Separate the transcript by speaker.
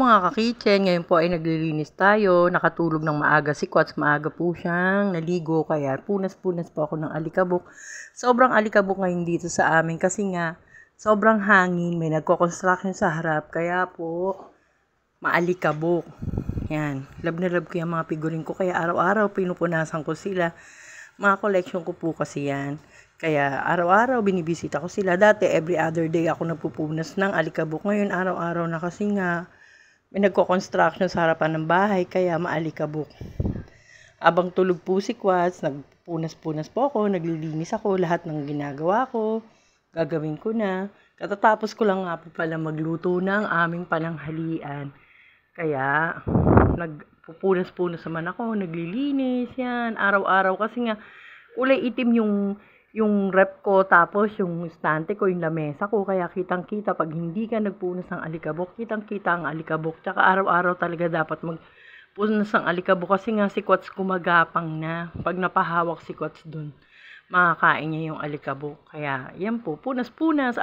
Speaker 1: Mga ka-kitchen, ngayon po ay naglilinis tayo. Nakatulog ng maaga si Quats. Maaga po siyang naligo, kaya punas-punas po ako ng alikabok. Sobrang alikabok ngayon dito sa amin kasi nga sobrang hangin. May nagko-construction sa harap, kaya po maalikabok. Yan, love na love ko yung mga figurin ko, kaya araw-araw pinupunasan ko sila. Mga collection ko po kasi yan. Kaya araw-araw binibisita ko sila. Dati every other day ako nagpupunas ng alikabok. Ngayon araw-araw na kasi nga may nagko-construction sa harapan ng bahay, kaya maalikabok. Abang tulog po si Quats, nagpunas-punas po ako, naglilinis ako, lahat ng ginagawa ko, gagawin ko na. Katatapos ko lang nga po pala magluto ng aming pananghalian. Kaya nagpupunas-punas naman ako, naglilinis yan, araw-araw kasi nga kulay itim yung rep ko, tapos yung estante ko, yung lamesa ko, kaya kitang-kita pag hindi ka nagpunas ng alikabok, kitang-kita ang alikabok. Tsaka araw-araw talaga dapat magpunas ng alikabok kasi nga si Quats gumagapang na. Pag napahawak si Quats dun, makakain niya yung alikabok. Kaya yan po, punas-punas.